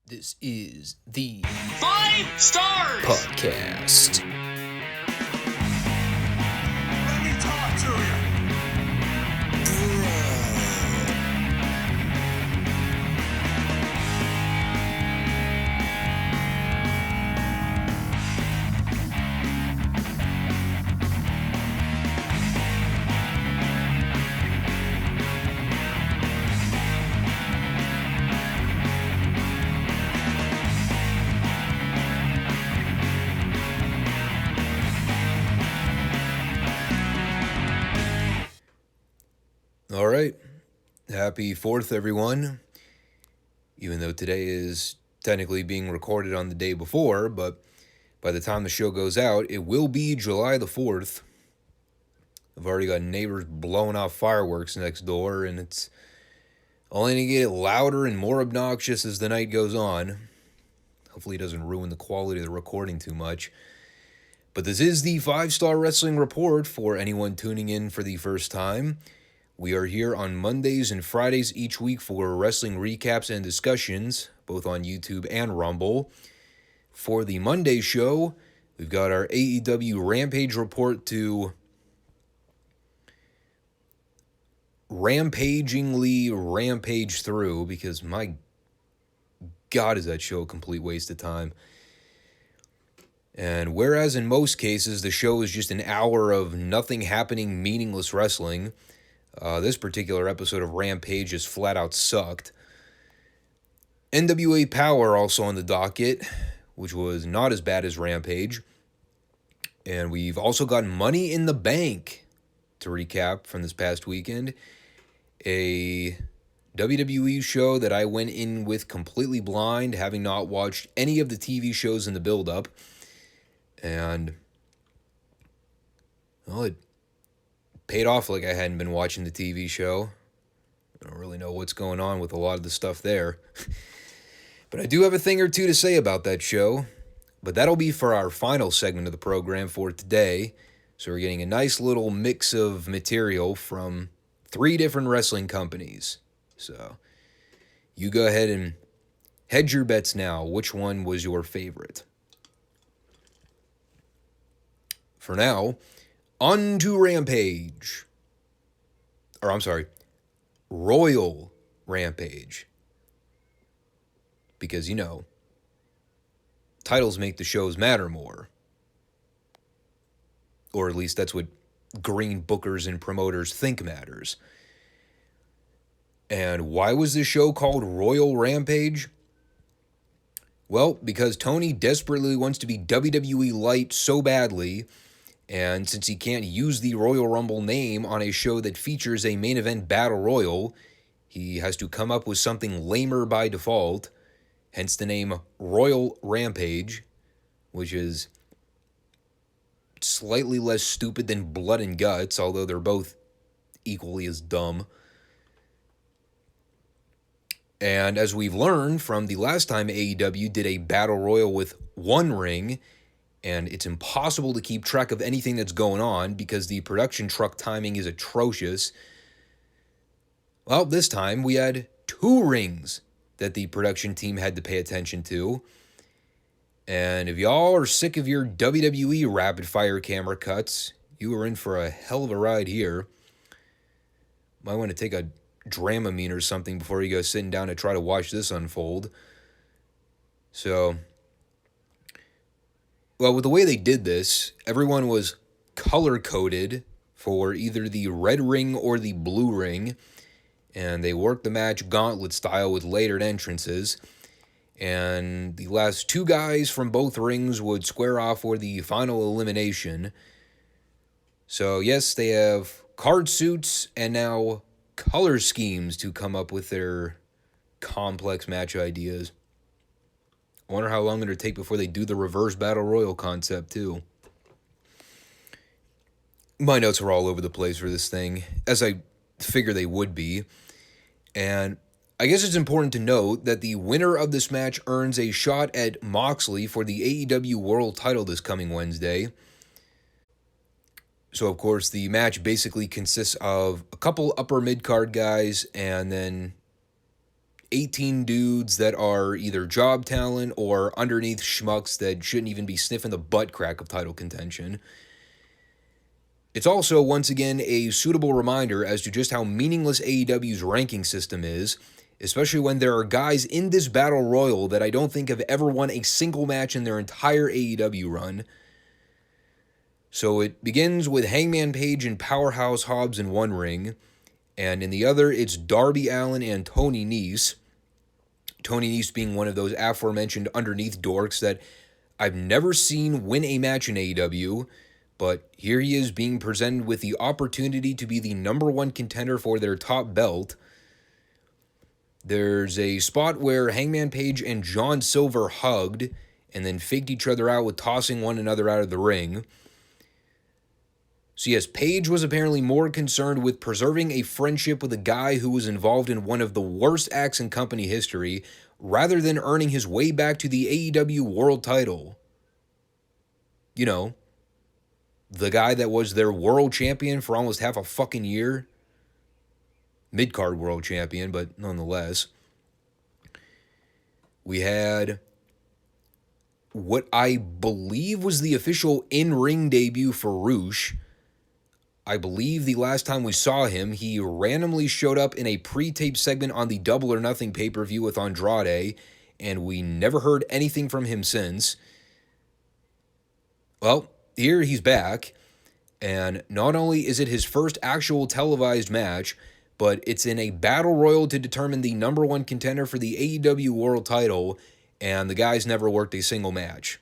This is the Five Stars Podcast. Let me talk to you. All right. Happy 4th, everyone. Even though today is technically being recorded on the day before, but by the time the show goes out, it will be July the 4th. I've already got neighbors blowing off fireworks next door, and it's only going to get louder and more obnoxious as the night goes on. Hopefully it doesn't ruin the quality of the recording too much. But this is the Five Starr Wrestling Report for anyone tuning in for the first time. We are here on Mondays and Fridays each week for wrestling recaps and discussions, both on YouTube and Rumble. For the Monday show, we've got our AEW Rampage report to rampagingly rampage through, because my God, is that show a complete waste of time. And whereas in most cases the show is just an hour of nothing happening, meaningless wrestling, this particular episode of Rampage just flat out sucked. NWA Powerrr also on the docket, which was not as bad as Rampage. And we've also got Money in the Bank to recap from this past weekend. A WWE show that I went in with completely blind, having not watched any of the TV shows in the build-up. And, well, it paid off like I hadn't been watching the TV show. I don't really know what's going on with a lot of the stuff there. But I do have a thing or two to say about that show. But that'll be for our final segment of the program for today. So we're getting a nice little mix of material from 3 different wrestling companies. So you go ahead and hedge your bets now. Which one was your favorite? For now, on to Rampage. Or, I'm sorry, Royal Rampage. Because, you know, titles make the shows matter more. Or at least that's what green bookers and promoters think matters. And why was this show called Royal Rampage? Well, because Tony desperately wants to be WWE Light so badly. And since he can't use the Royal Rumble name on a show that features a main event battle royal, he has to come up with something lamer by default, hence the name Royal Rampage, which is slightly less stupid than Blood and Guts, although they're both equally as dumb. And as we've learned from the last time AEW did a battle royal with one ring, and it's impossible to keep track of anything that's going on because the production truck timing is atrocious. Well, this time we had 2 rings that the production team had to pay attention to. And if y'all are sick of your WWE rapid-fire camera cuts, you are in for a hell of a ride here. Might want to take a Dramamine or something before you go sitting down to try to watch this unfold. So, well, with the way they did this, everyone was color-coded for either the red ring or the blue ring, and they worked the match gauntlet style with layered entrances, and the last 2 guys from both rings would square off for the final elimination. So, yes, they have card suits and now color schemes to come up with their complex match ideas. I wonder how long it'll take before they do the reverse battle royal concept, too. My notes are all over the place for this thing, as I figure they would be. And I guess it's important to note that the winner of this match earns a shot at Moxley for the AEW World title this coming Wednesday. So, of course, the match basically consists of a couple upper mid-card guys and then 18 dudes that are either job talent or underneath schmucks that shouldn't even be sniffing the butt crack of title contention. It's also, once again, a suitable reminder as to just how meaningless AEW's ranking system is, especially when there are guys in this battle royal that I don't think have ever won a single match in their entire AEW run. So it begins with Hangman Page and Powerhouse Hobbs in one ring, and in the other, it's Darby Allin and Tony Nese. Tony Nese being one of those aforementioned underneath dorks that I've never seen win a match in AEW, but here he is being presented with the opportunity to be the number one contender for their top belt. There's a spot where Hangman Page and John Silver hugged and then faked each other out with tossing one another out of the ring. So yes, Page was apparently more concerned with preserving a friendship with a guy who was involved in one of the worst acts in company history, rather than earning his way back to the AEW World title. You know, the guy that was their world champion for almost half a fucking year. Mid-card world champion, but nonetheless. We had what I believe was the official in-ring debut for Roosh. I believe the last time we saw him, he randomly showed up in a pre-taped segment on the Double or Nothing pay-per-view with Andrade, and we never heard anything from him since. Well, here he's back, and not only is it his first actual televised match, but it's in a battle royal to determine the number one contender for the AEW World title, and the guy's never worked a single match.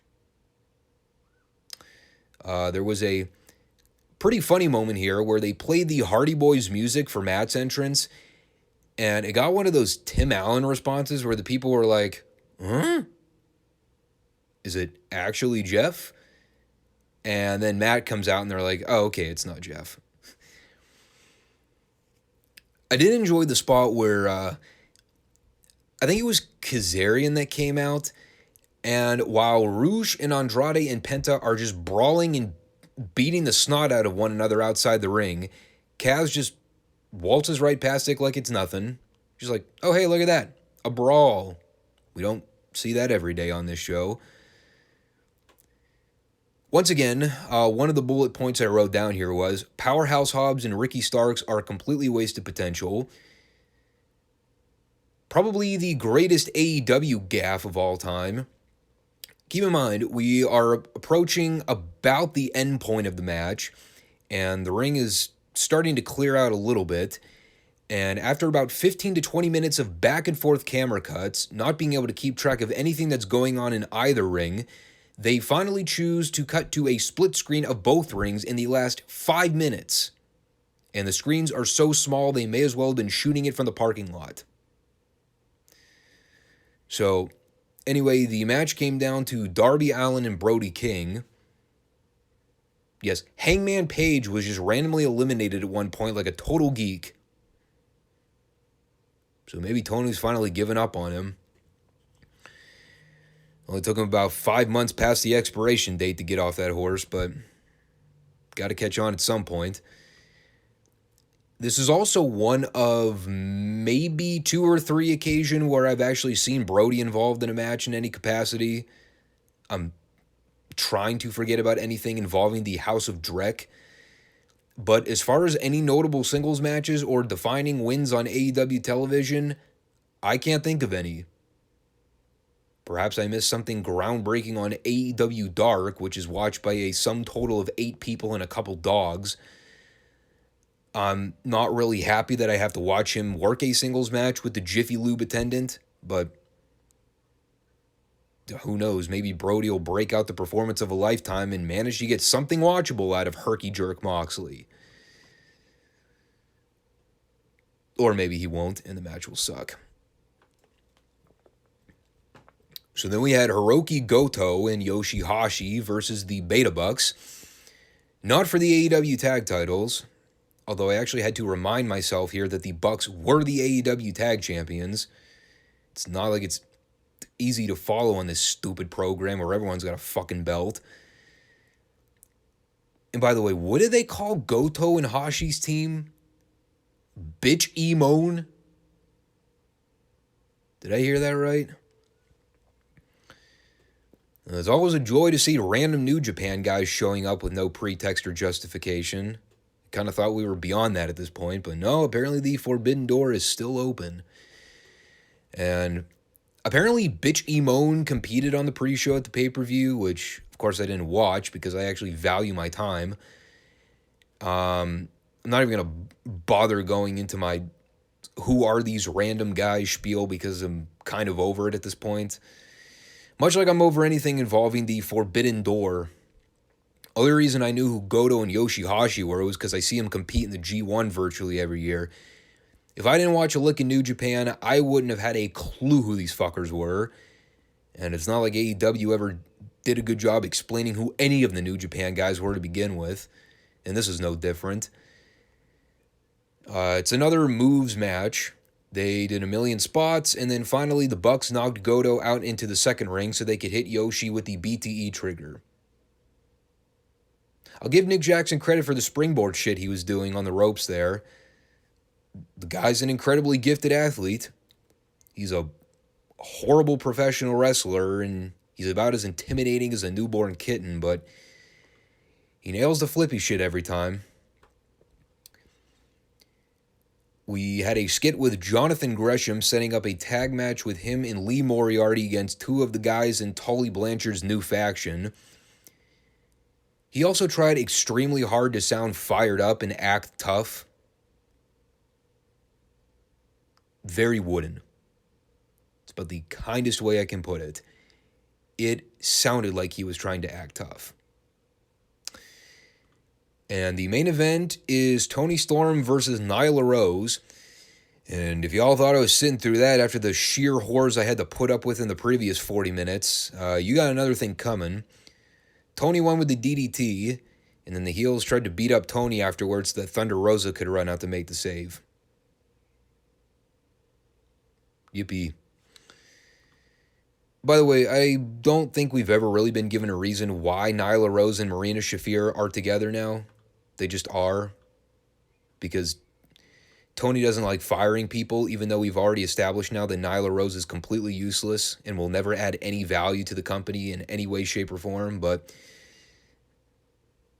There was a pretty funny moment here where they played the Hardy Boys music for Matt's entrance, and it got one of those Tim Allen responses where the people were like, huh? Is it actually Jeff? And then Matt comes out and they're like, oh, okay, it's not Jeff. I did enjoy the spot where I think it was Kazarian that came out, and while Roosh and Andrade and Penta are just brawling and beating the snot out of one another outside the ring, Kaz just waltzes right past it like it's nothing. She's like, oh, hey, look at that. A brawl. We don't see that every day on this show. Once again, one of the bullet points I wrote down here was Powerhouse Hobbs and Ricky Starks are completely wasted potential. Probably the greatest AEW gaffe of all time. Keep in mind, we are approaching about the end point of the match, and the ring is starting to clear out a little bit. And after about 15 to 20 minutes of back and forth camera cuts, not being able to keep track of anything that's going on in either ring, they finally choose to cut to a split screen of both rings in the last 5 minutes. And the screens are so small they may as well have been shooting it from the parking lot. So, anyway, the match came down to Darby Allin and Brody King. Yes, Hangman Page was just randomly eliminated at one point like a total geek. So maybe Tony's finally given up on him. Only took him about 5 months past the expiration date to get off that horse, but got to catch on at some point. This is also one of maybe 2 or 3 occasions where I've actually seen Brody involved in a match in any capacity. I'm trying to forget about anything involving the House of Drek. But as far as any notable singles matches or defining wins on AEW television, I can't think of any. Perhaps I missed something groundbreaking on AEW Dark, which is watched by a sum total of 8 people and a couple dogs. I'm not really happy that I have to watch him work a singles match with the Jiffy Lube attendant, but who knows, maybe Brody will break out the performance of a lifetime and manage to get something watchable out of Herky Jerk Moxley. Or maybe he won't, and the match will suck. So then we had Hiroki Goto and Yoshihashi versus the Beta Bucks. Not for the AEW tag titles, although I actually had to remind myself here that the Bucks were the AEW tag champions. It's not like it's easy to follow on this stupid program where everyone's got a fucking belt. And by the way, what did they call Goto and Hashi's team? Bitch Emone? Did I hear that right? It's always a joy to see random New Japan guys showing up with no pretext or justification. Kind of thought we were beyond that at this point, but no, apparently the forbidden door is still open. And apparently Bitch Emone competed on the pre-show at the pay-per-view, which of course I didn't watch because I actually value my time. I'm not even going to bother going into my who are these random guys spiel because I'm kind of over it at this point. Much like I'm over anything involving the forbidden door. Other reason I knew who Goto and Yoshihashi were was because I see them compete in the G1 virtually every year. If I didn't watch a lick in New Japan, I wouldn't have had a clue who these fuckers were. And it's not like AEW ever did a good job explaining who any of the New Japan guys were to begin with. And this is no different. It's another moves match. They did a million spots, and then finally the Bucks knocked Goto out into the second ring so they could hit Yoshi with the BTE trigger. I'll give Nick Jackson credit for the springboard shit he was doing on the ropes there. The guy's an incredibly gifted athlete. He's a horrible professional wrestler, and he's about as intimidating as a newborn kitten, but he nails the flippy shit every time. We had a skit with Jonathan Gresham setting up a tag match with him and Lee Moriarty against two of the guys in Tully Blanchard's new faction. He also tried extremely hard to sound fired up and act tough. Very wooden. It's about the kindest way I can put it. It sounded like he was trying to act tough. And the main event is Toni Storm versus Nyla Rose. And if y'all thought I was sitting through that after the sheer whores I had to put up with in the previous 40 minutes, you got another thing coming. Toni won with the DDT, and then the heels tried to beat up Toni afterwards so that Thunder Rosa could run out to make the save. Yippee. By the way, I don't think we've ever really been given a reason why Nyla Rose and Marina Shafir are together now. They just are. Because Toni doesn't like firing people, even though we've already established now that Nyla Rose is completely useless and will never add any value to the company in any way, shape, or form. But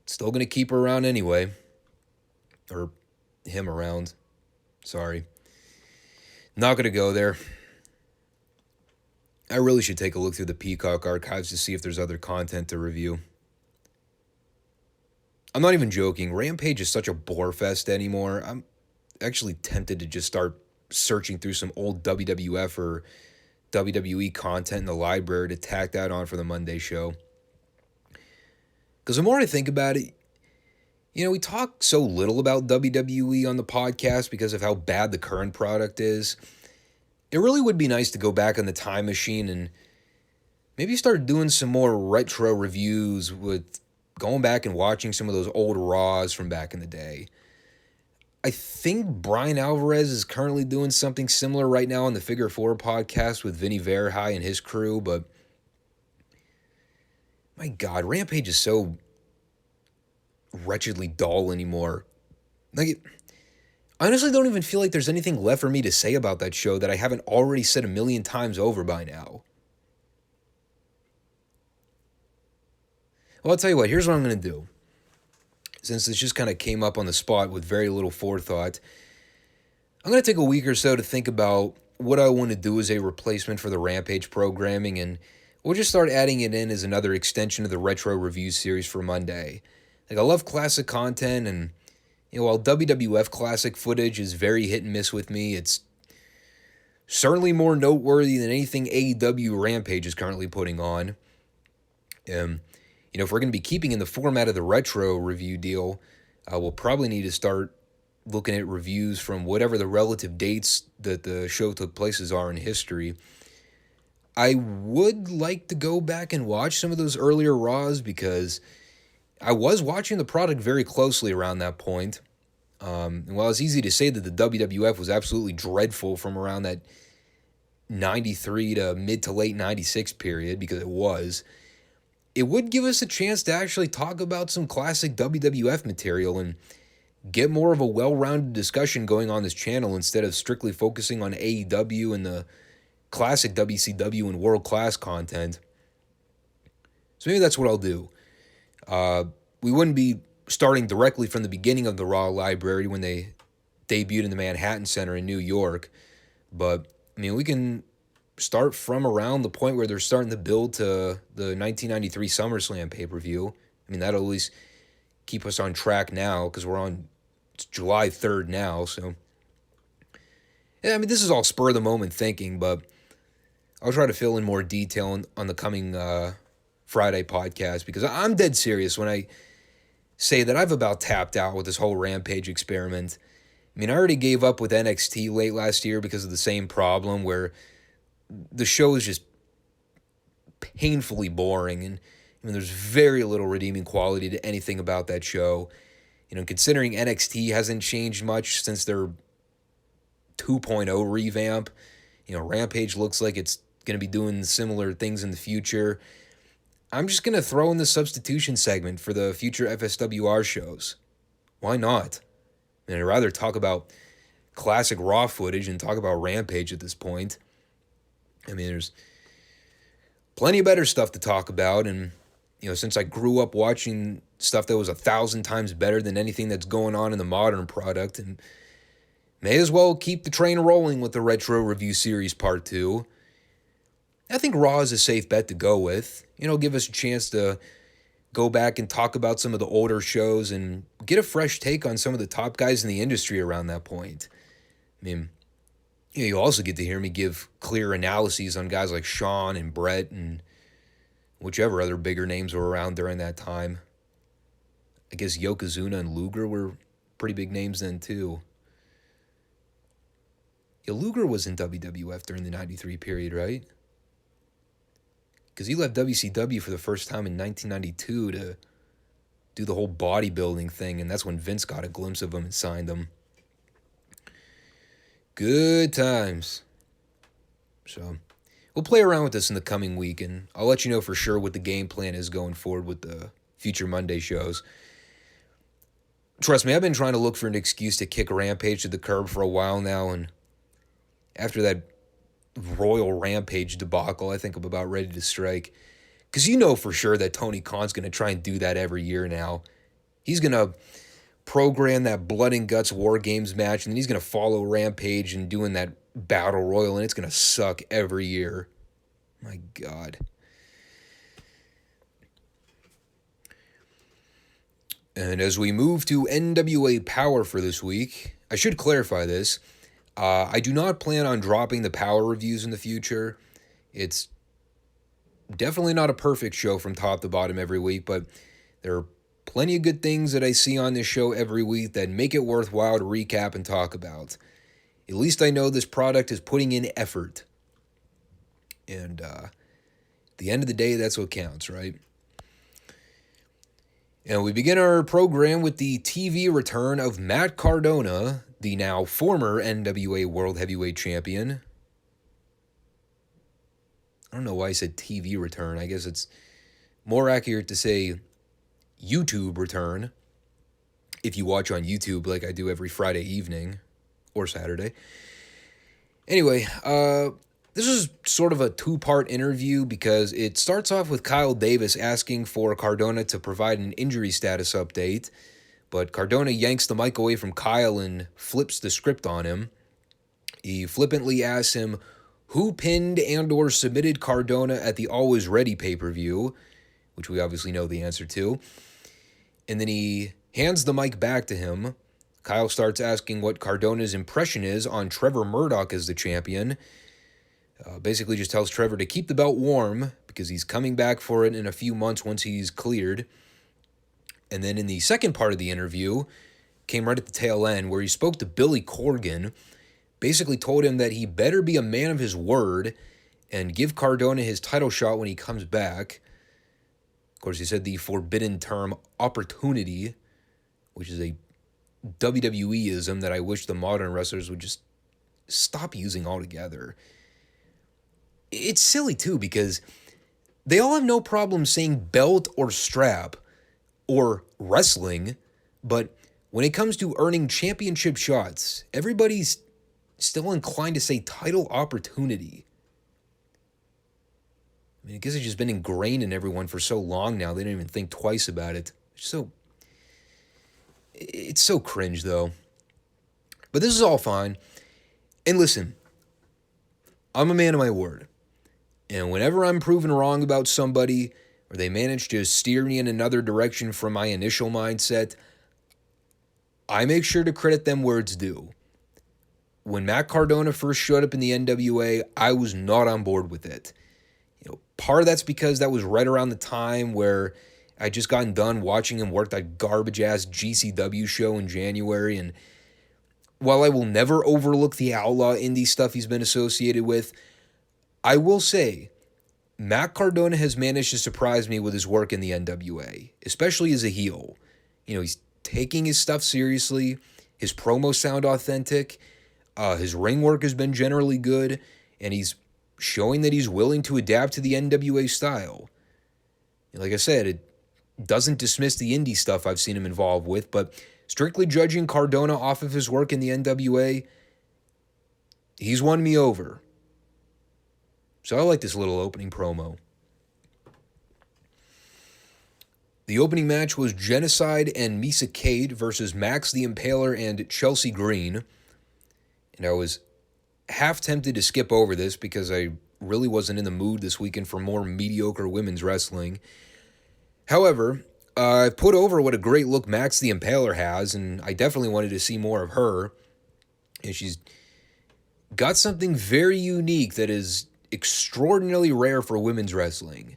still going to keep her around anyway. Or him around. Sorry. Not going to go there. I really should take a look through the Peacock archives to see if there's other content to review. I'm not even joking. Rampage is such a bore fest anymore. I'm actually tempted to just start searching through some old WWF or WWE content in the library to tack that on for the Monday show. Because the more I think about it, you know, we talk so little about WWE on the podcast because of how bad the current product is. It really would be nice to go back on the time machine and maybe start doing some more retro reviews with going back and watching some of those old Raws from back in the day. I think Brian Alvarez is currently doing something similar right now on the Figure 4 podcast with Vinny Verhey and his crew, but my God, Rampage is so wretchedly dull anymore. Like, I honestly don't even feel like there's anything left for me to say about that show that I haven't already said a million times over by now. Well, I'll tell you what, here's what I'm going to do. Since this just kind of came up on the spot with very little forethought, I'm going to take a week or so to think about what I want to do as a replacement for the Rampage programming, and we'll just start adding it in as another extension of the Retro Review series for Monday. Like, I love classic content, and you know, while WWF classic footage is very hit and miss with me, it's certainly more noteworthy than anything AEW Rampage is currently putting on. You know, if we're going to be keeping in the format of the retro review deal, we'll probably need to start looking at reviews from whatever the relative dates that the show took places are in history. I would like to go back and watch some of those earlier Raws because I was watching the product very closely around that point. And while it's easy to say that the WWF was absolutely dreadful from around that 93 to mid to late 96 period, because it was, it would give us a chance to actually talk about some classic WWF material and get more of a well-rounded discussion going on this channel instead of strictly focusing on AEW and the classic WCW and world-class content. So maybe that's what I'll do. We wouldn't be starting directly from the beginning of the Raw library when they debuted in the Manhattan Center in New York. But, I mean, we can start from around the point where they're starting to build to the 1993 SummerSlam pay-per-view. I mean, that'll at least keep us on track now because we're on July 3rd now. So, yeah, I mean, this is all spur-of-the-moment thinking, but I'll try to fill in more detail on the coming Friday podcast because I'm dead serious when I say that I've about tapped out with this whole Rampage experiment. I mean, I already gave up with NXT late last year because of the same problem where the show is just painfully boring and there's very little redeeming quality to anything about that show. You know, considering NXT hasn't changed much since their 2.0 revamp, you know, Rampage looks like it's going to be doing similar things in the future. I'm just going to throw in the substitution segment for the future FSWR shows. Why not? I mean, I'd rather talk about classic Raw footage and talk about Rampage at this point. I mean, there's plenty of better stuff to talk about, and, you know, since I grew up watching stuff that was 1,000 times better than anything that's going on in the modern product, and may as well keep the train rolling with the Retro Review Series Part 2. I think Raw is a safe bet to go with. You know, give us a chance to go back and talk about some of the older shows and get a fresh take on some of the top guys in the industry around that point. I mean, you know, you also get to hear me give clear analyses on guys like Shawn and Brett and whichever other bigger names were around during that time. I guess Yokozuna and Luger were pretty big names then too. Yeah, Luger was in WWF during the 93 period, right? Because he left WCW for the first time in 1992 to do the whole bodybuilding thing, and that's when Vince got a glimpse of him and signed him. Good times. So, we'll play around with this in the coming week, and I'll let you know for sure what the game plan is going forward with the future Monday shows. Trust me, I've been trying to look for an excuse to kick Rampage to the curb for a while now, and after that Royal Rampage debacle, I think I'm about ready to strike. Because you know for sure that Tony Khan's going to try and do that every year now. He's going to program that Blood and Guts War Games match, and then he's going to follow Rampage and doing that Battle Royal, and it's going to suck every year. My God. And as we move to NWA Powerrr for this week, I should clarify this. I do not plan on dropping the Powerrr reviews in the future. It's definitely not a perfect show from top to bottom every week, but there are plenty of good things that I see on this show every week that make it worthwhile to recap and talk about. At least I know this product is putting in effort. And at the end of the day, that's what counts, right? And we begin our program with the TV return of Matt Cardona, the now former NWA World Heavyweight Champion. I don't know why I said TV return. I guess it's more accurate to say YouTube return, if you watch on YouTube like I do every Friday evening or Saturday. Anyway, this is sort of a two-part interview because it starts off with Kyle Davis asking for Cardona to provide an injury status update, but Cardona yanks the mic away from Kyle and flips the script on him. He flippantly asks him who pinned and or submitted Cardona at the Always Ready pay-per-view, which we obviously know the answer to. And then he hands the mic back to him. Kyle starts asking what Cardona's impression is on Trevor Murdoch as the champion. Basically just tells Trevor to keep the belt warm because he's coming back for it in a few months once he's cleared. And then in the second part of the interview, came right at the tail end, where he spoke to Billy Corgan, basically told him that he better be a man of his word and give Cardona his title shot when he comes back. Of course, he said the forbidden term opportunity, which is a WWE-ism that I wish the modern wrestlers would just stop using altogether. It's silly, too, because they all have no problem saying belt or strap or wrestling, but when it comes to earning championship shots, everybody's still inclined to say title opportunity. I mean, I guess it's just been ingrained in everyone for so long now, they don't even think twice about it. It's so cringe, though. But this is all fine. And listen, I'm a man of my word. And whenever I'm proven wrong about somebody, or they manage to steer me in another direction from my initial mindset, I make sure to credit them where it's due. When Matt Cardona first showed up in the NWA, I was not on board with it. Part of that's because that was right around the time where I just gotten done watching him work that garbage-ass GCW show in January, and while I will never overlook the outlaw indie stuff he's been associated with, I will say Matt Cardona has managed to surprise me with his work in the NWA, especially as a heel. He's taking his stuff seriously. His promos sound authentic. His ring work has been generally good, and he's showing that he's willing to adapt to the NWA style. Like I said, it doesn't dismiss the indie stuff I've seen him involved with, but strictly judging Cardona off of his work in the NWA, he's won me over. So I like this little opening promo. The opening match was Genocide and Misa Kate versus Max the Impaler and Chelsea Green. And I was half tempted to skip over this because I really wasn't in the mood this weekend for more mediocre women's wrestling. However, I put over what a great look Max the Impaler has, and I definitely wanted to see more of her. And she's got something very unique that is extraordinarily rare for women's wrestling.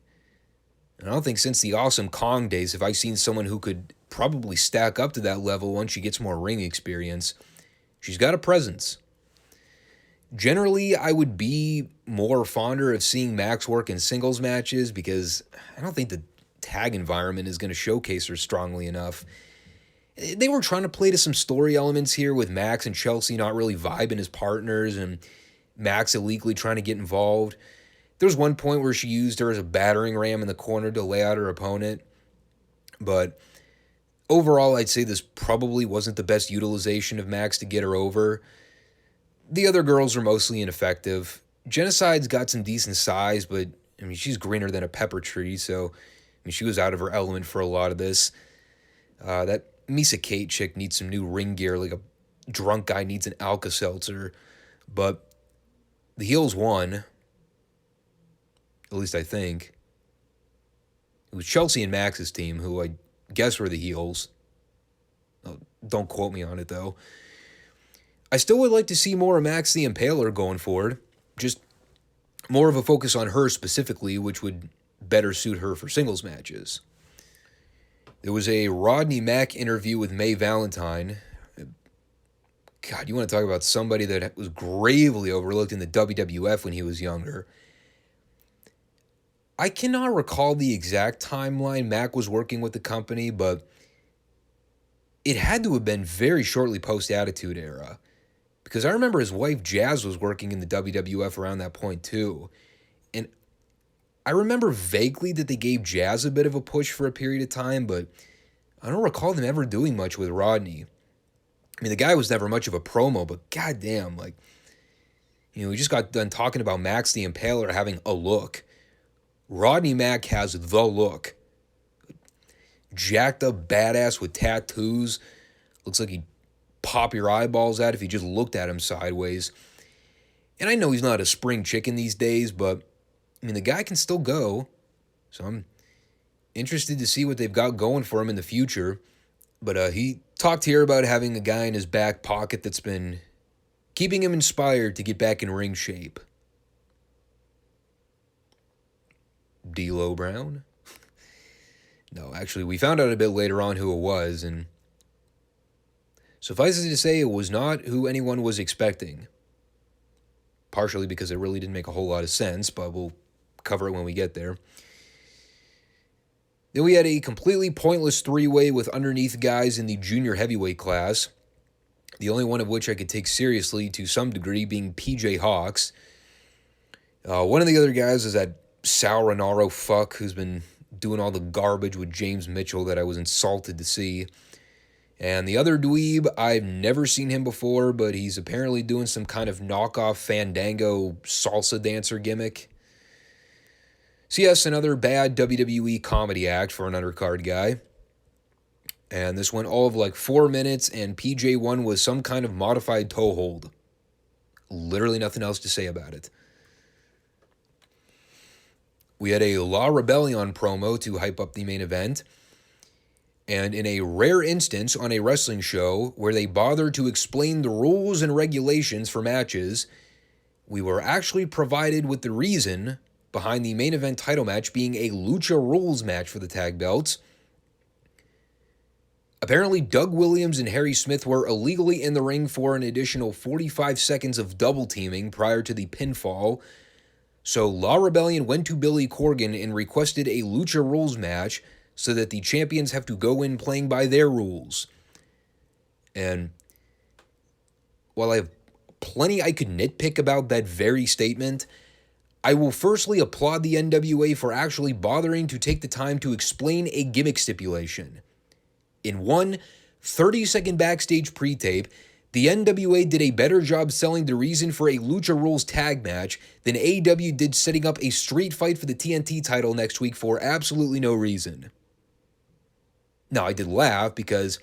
And I don't think since the Awesome Kong days have I seen someone who could probably stack up to that level once she gets more ring experience. She's got a presence. Generally, I would be more fonder of seeing Max work in singles matches because I don't think the tag environment is going to showcase her strongly enough. They were trying to play to some story elements here with Max and Chelsea not really vibing as partners and Max illegally trying to get involved. There was one point where she used her as a battering ram in the corner to lay out her opponent. But overall, I'd say this probably wasn't the best utilization of Max to get her over. The other girls are mostly ineffective. Genocide's got some decent size, but she's greener than a pepper tree, so she was out of her element for a lot of this. That Misa Kate chick needs some new ring gear like a drunk guy needs an Alka-Seltzer. But the heels won. At least I think. It was Chelsea and Max's team, who I guess were the heels. Oh, don't quote me on it, though. I still would like to see more of Max the Impaler going forward. Just more of a focus on her specifically, which would better suit her for singles matches. There was a Rodney Mack interview with Mae Valentine. God, you want to talk about somebody that was gravely overlooked in the WWF when he was younger. I cannot recall the exact timeline Mack was working with the company, but it had to have been very shortly post-Attitude Era. Because I remember his wife Jazz was working in the WWF around that point too. And I remember vaguely that they gave Jazz a bit of a push for a period of time, but I don't recall them ever doing much with Rodney. The guy was never much of a promo, but goddamn, we just got done talking about Max the Impaler having a look. Rodney Mack has the look. Jacked up badass with tattoos. Looks like he'd pop your eyeballs out if you just looked at him sideways. And I know he's not a spring chicken these days, but the guy can still go. So I'm interested to see what they've got going for him in the future. But he talked here about having a guy in his back pocket that's been keeping him inspired to get back in ring shape. D'Lo Brown? No, actually, we found out a bit later on who it was, and suffice it to say, it was not who anyone was expecting. Partially because it really didn't make a whole lot of sense, but we'll cover it when we get there. Then we had a completely pointless three-way with underneath guys in the junior heavyweight class, the only one of which I could take seriously to some degree being PJ Hawks. One of the other guys is that Sal Renaro fuck who's been doing all the garbage with James Mitchell that I was insulted to see. And the other dweeb, I've never seen him before, but he's apparently doing some kind of knockoff Fandango salsa dancer gimmick. So yes, another bad WWE comedy act for an undercard guy. And this went all of like 4 minutes, and PJ1 was some kind of modified toe hold. Literally nothing else to say about it. We had a La Rebellion promo to hype up the main event. And in a rare instance on a wrestling show where they bothered to explain the rules and regulations for matches, we were actually provided with the reason behind the main event title match being a Lucha Rules match for the tag belts. Apparently, Doug Williams and Harry Smith were illegally in the ring for an additional 45 seconds of double teaming prior to the pinfall. So La Rebellion went to Billy Corgan and requested a Lucha Rules match so that the champions have to go in playing by their rules. And while I have plenty I could nitpick about that very statement, I will firstly applaud the NWA for actually bothering to take the time to explain a gimmick stipulation. In one 30-second backstage pre-tape, the NWA did a better job selling the reason for a Lucha Rules tag match than AEW did setting up a street fight for the TNT title next week for absolutely no reason. Now, I did laugh because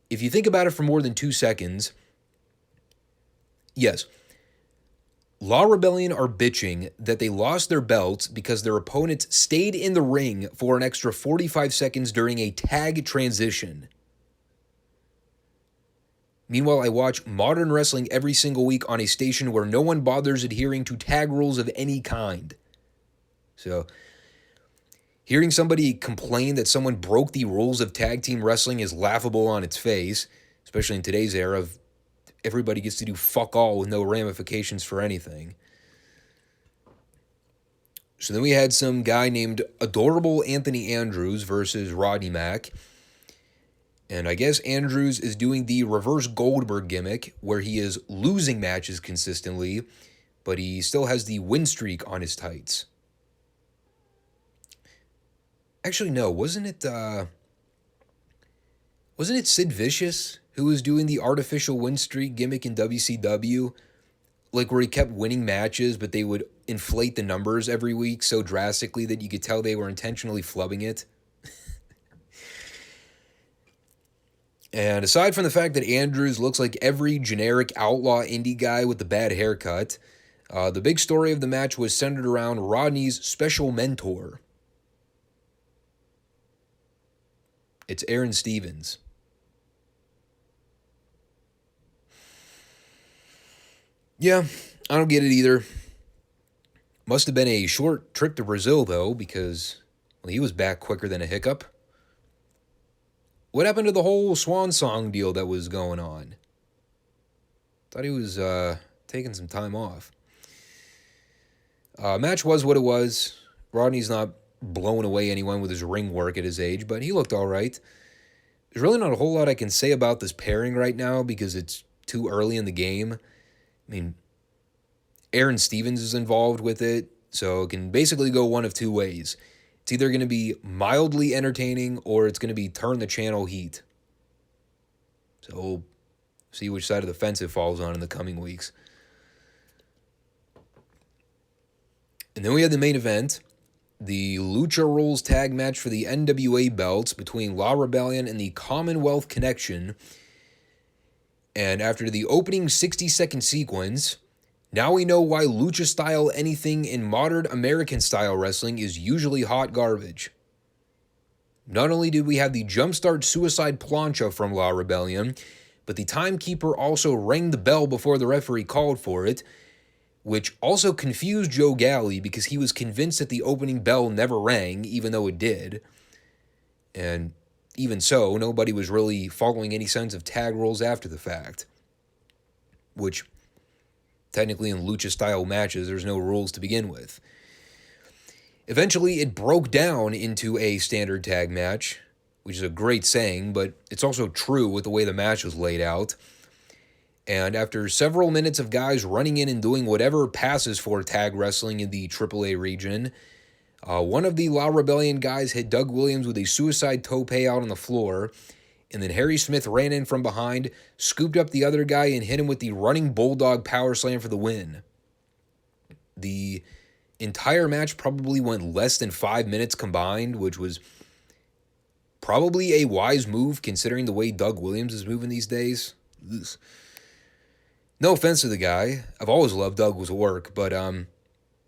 if you think about it for more than 2 seconds, yes, La Rebellion are bitching that they lost their belts because their opponents stayed in the ring for an extra 45 seconds during a tag transition. Meanwhile, I watch modern wrestling every single week on a station where no one bothers adhering to tag rules of any kind. So, hearing somebody complain that someone broke the rules of tag team wrestling is laughable on its face, especially in today's era of everybody gets to do fuck all with no ramifications for anything. So then we had some guy named Adorable Anthony Andrews versus Rodney Mack. And I guess Andrews is doing the reverse Goldberg gimmick where he is losing matches consistently, but he still has the win streak on his tights. Actually, no, wasn't it Sid Vicious who was doing the artificial win streak gimmick in WCW? Like where he kept winning matches, but they would inflate the numbers every week so drastically that you could tell they were intentionally flubbing it. And aside from the fact that Andrews looks like every generic outlaw indie guy with the bad haircut, the big story of the match was centered around Rodney's special mentor. It's Aaron Stevens. Yeah, I don't get it either. Must have been a short trip to Brazil, though, because he was back quicker than a hiccup. What happened to the whole Swan Song deal that was going on? Thought he was taking some time off. Match was what it was. Rodney's not blowing away anyone with his ring work at his age, but he looked all right. There's really not a whole lot I can say about this pairing right now because it's too early in the game. I mean, Aaron Stevens is involved with it, so it can basically go one of two ways. It's either going to be mildly entertaining or it's going to be turn the channel heat. So we'll see which side of the fence it falls on in the coming weeks. And then we had the main event, the Lucha Rules tag match for the NWA belts between La Rebellion and the Commonwealth Connection. And after the opening 60-second sequence, now we know why lucha-style anything in modern American-style wrestling is usually hot garbage. Not only did we have the Jumpstart Suicide Plancha from La Rebellion, but the timekeeper also rang the bell before the referee called for it, which also confused Joe Galli because he was convinced that the opening bell never rang, even though it did. And even so, nobody was really following any sense of tag rules after the fact. Which, technically in lucha-style matches, there's no rules to begin with. Eventually, it broke down into a standard tag match, which is a great saying, but it's also true with the way the match was laid out. And after several minutes of guys running in and doing whatever passes for tag wrestling in the AAA region, one of the La Rebellion guys hit Doug Williams with a suicide tope out on the floor, and then Harry Smith ran in from behind, scooped up the other guy, and hit him with the running bulldog power slam for the win. The entire match probably went less than 5 minutes combined, which was probably a wise move considering the way Doug Williams is moving these days. Ugh. No offense to the guy. I've always loved Doug's work, but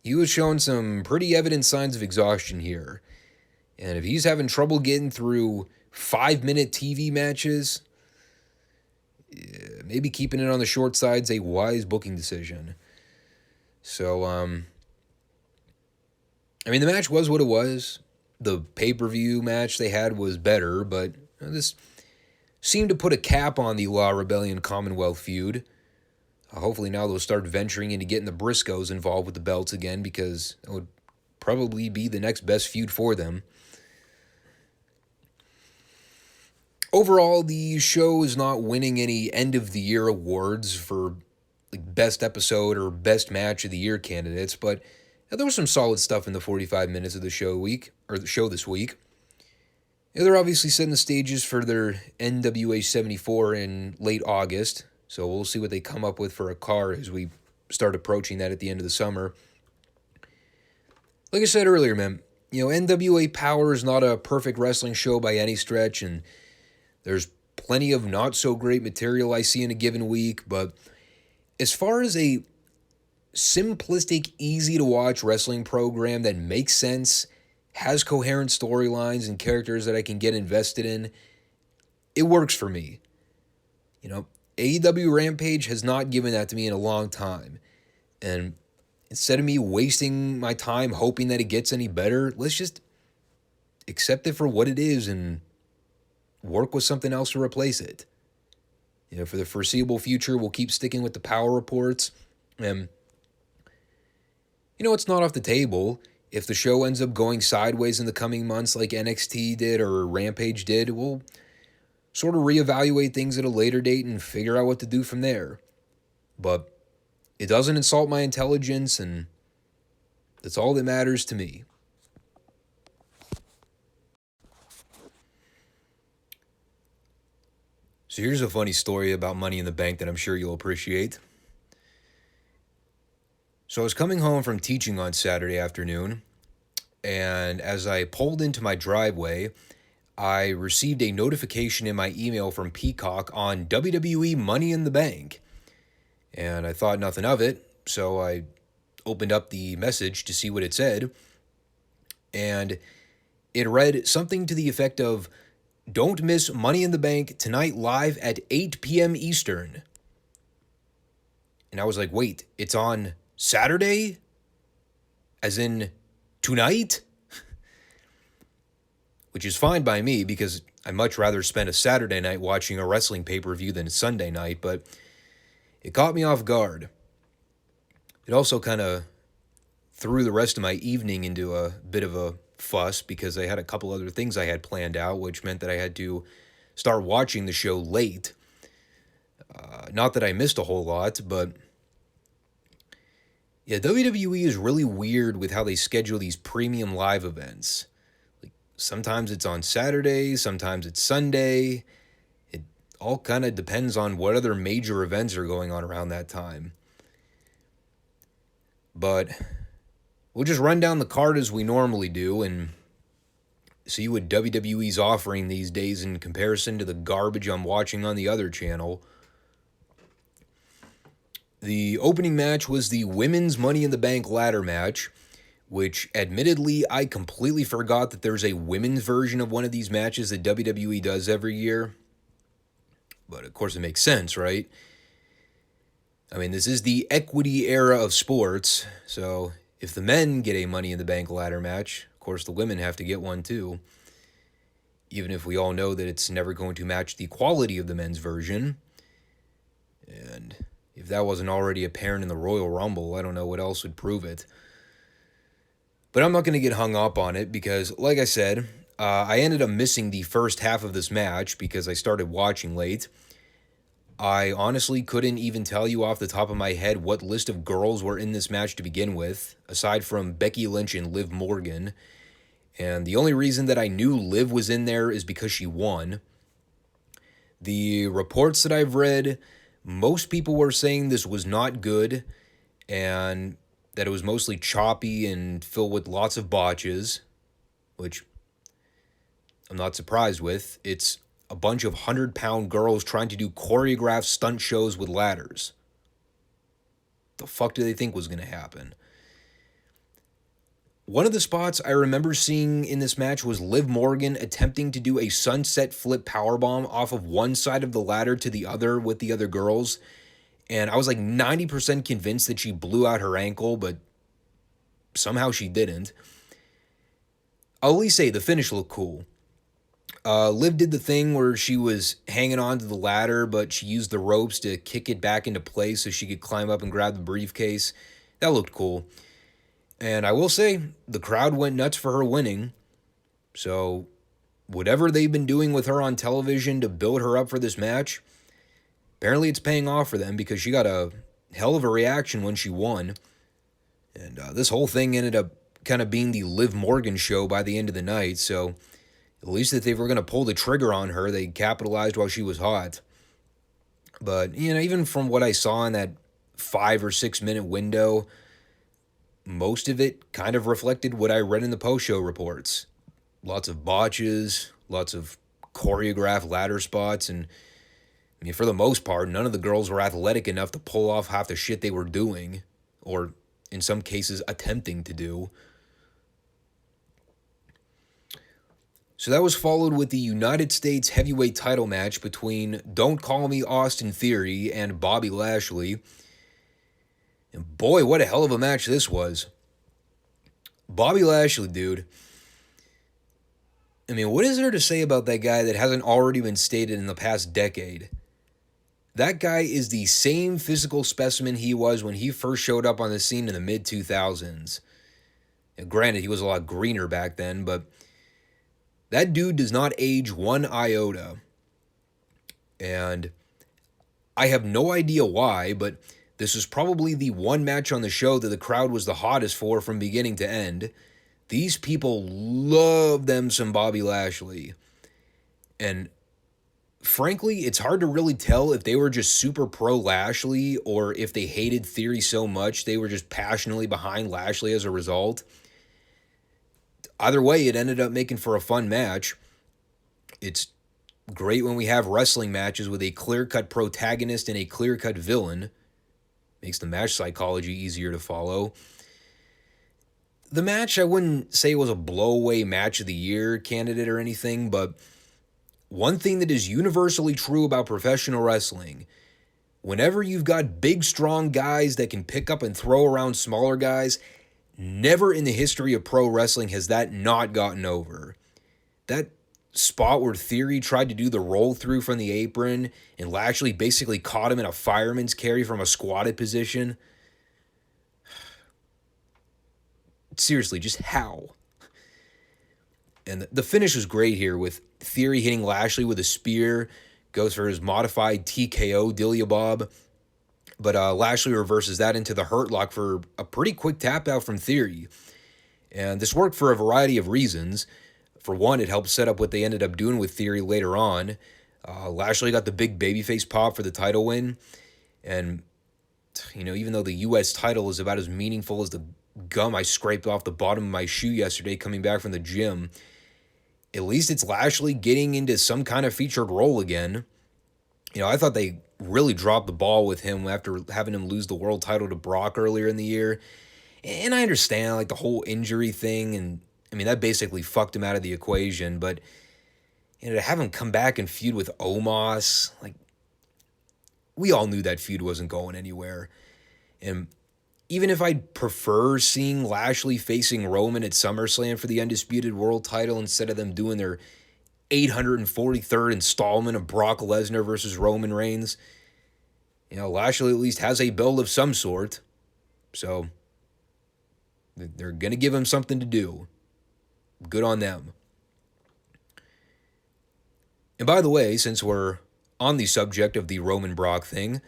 he was showing some pretty evident signs of exhaustion here. And if he's having trouble getting through 5-minute TV matches, maybe keeping it on the short side is a wise booking decision. So, I mean, the match was what it was. The pay-per-view match they had was better, but this seemed to put a cap on the Law Rebellion Commonwealth feud. Hopefully now they'll start venturing into getting the Briscoes involved with the belts again, because that would probably be the next best feud for them. Overall, the show is not winning any end-of-the-year awards for like best episode or best match of the year candidates, but there was some solid stuff in the 45 minutes of the show this week. They're obviously setting the stages for their NWA 74 in late August, so we'll see what they come up with for a card as we start approaching that at the end of the summer. Like I said earlier, man, NWA Powerrr is not a perfect wrestling show by any stretch, and there's plenty of not-so-great material I see in a given week, but as far as a simplistic, easy-to-watch wrestling program that makes sense, has coherent storylines and characters that I can get invested in, it works for me. AEW Rampage has not given that to me in a long time. And instead of me wasting my time hoping that it gets any better, let's just accept it for what it is and work with something else to replace it. For the foreseeable future, we'll keep sticking with the Power reports. And, it's not off the table. If the show ends up going sideways in the coming months like NXT did or Rampage did, we'll sort of reevaluate things at a later date and figure out what to do from there. But it doesn't insult my intelligence, and that's all that matters to me. So here's a funny story about Money in the Bank that I'm sure you'll appreciate. So I was coming home from teaching on Saturday afternoon, and as I pulled into my driveway, I received a notification in my email from Peacock on WWE Money in the Bank. And I thought nothing of it, so I opened up the message to see what it said. And it read something to the effect of, "Don't miss Money in the Bank tonight live at 8 p.m. Eastern." And I was like, wait, it's on Saturday? As in tonight? Which is fine by me, because I'd much rather spend a Saturday night watching a wrestling pay-per-view than a Sunday night, but it caught me off guard. It also kind of threw the rest of my evening into a bit of a fuss, because I had a couple other things I had planned out, which meant that I had to start watching the show late. Not that I missed a whole lot, but yeah, WWE is really weird with how they schedule these premium live events. Like, sometimes it's on Saturday, sometimes it's Sunday. It all kind of depends on what other major events are going on around that time. But we'll just run down the card as we normally do and see what WWE's offering these days in comparison to the garbage I'm watching on the other channel. The opening match was the Women's Money in the Bank ladder match, which admittedly I completely forgot that there's a women's version of one of these matches that WWE does every year. But of course it makes sense, right? I mean, this is the equity era of sports, so if the men get a Money in the Bank ladder match, of course the women have to get one too. Even if we all know that it's never going to match the quality of the men's version. And if that wasn't already apparent in the Royal Rumble, I don't know what else would prove it. But I'm not going to get hung up on it because, like I said, I ended up missing the first half of this match because I started watching late. I honestly couldn't even tell you off the top of my head what list of girls were in this match to begin with, aside from Becky Lynch and Liv Morgan. And the only reason that I knew Liv was in there is because she won. The reports that I've read, most people were saying this was not good, and that it was mostly choppy and filled with lots of botches, which I'm not surprised with. It's a bunch of 100-pound girls trying to do choreographed stunt shows with ladders. The fuck do they think was going to happen? One of the spots I remember seeing in this match was Liv Morgan attempting to do a sunset flip powerbomb off of one side of the ladder to the other with the other girls. And I was like 90% convinced that she blew out her ankle, but somehow she didn't. I'll at least say the finish looked cool. Liv did the thing where she was hanging on to the ladder, but she used the ropes to kick it back into place so she could climb up and grab the briefcase. That looked cool. And I will say, the crowd went nuts for her winning. So, whatever they've been doing with her on television to build her up for this match, apparently it's paying off for them because she got a hell of a reaction when she won. And this whole thing ended up kind of being the Liv Morgan show by the end of the night. So, at least if they were going to pull the trigger on her, they capitalized while she was hot. But, even from what I saw in that 5 or 6 minute window, most of it kind of reflected what I read in the post-show reports. Lots of botches, lots of choreographed ladder spots, and for the most part, none of the girls were athletic enough to pull off half the shit they were doing, or in some cases, attempting to do. So that was followed with the United States heavyweight title match between Don't Call Me Austin Theory and Bobby Lashley. And boy, what a hell of a match this was. Bobby Lashley, dude. What is there to say about that guy that hasn't already been stated in the past decade? That guy is the same physical specimen he was when he first showed up on the scene in the mid-2000s. Granted, he was a lot greener back then, but that dude does not age one iota. And I have no idea why, but this is probably the one match on the show that the crowd was the hottest for from beginning to end. These people love them some Bobby Lashley. And frankly, it's hard to really tell if they were just super pro Lashley or if they hated Theory so much they were just passionately behind Lashley as a result. Either way, it ended up making for a fun match. It's great when we have wrestling matches with a clear-cut protagonist and a clear-cut villain. Makes the match psychology easier to follow. The match, I wouldn't say was a blow-away match of the year candidate or anything, but one thing that is universally true about professional wrestling, whenever you've got big, strong guys that can pick up and throw around smaller guys, never in the history of pro wrestling has that not gotten over. That spot where Theory tried to do the roll through from the apron and Lashley basically caught him in a fireman's carry from a squatted position. Seriously, just how? And the finish was great here with Theory hitting Lashley with a spear, goes for his modified TKO Dillia Bob, but Lashley reverses that into the Hurt Lock for a pretty quick tap out from Theory. And this worked for a variety of reasons. For one, it helped set up what they ended up doing with Theory later on. Lashley got the big babyface pop for the title win. And, even though the U.S. title is about as meaningful as the gum I scraped off the bottom of my shoe yesterday coming back from the gym, at least it's Lashley getting into some kind of featured role again. I thought they really dropped the ball with him after having him lose the world title to Brock earlier in the year. And I understand, the whole injury thing, and that basically fucked him out of the equation, but to have him come back and feud with Omos, we all knew that feud wasn't going anywhere. And even if I'd prefer seeing Lashley facing Roman at SummerSlam for the undisputed world title instead of them doing their 843rd installment of Brock Lesnar versus Roman Reigns, Lashley at least has a build of some sort, so they're going to give him something to do. Good on them. And by the way, since we're on the subject of the Roman Brock thing,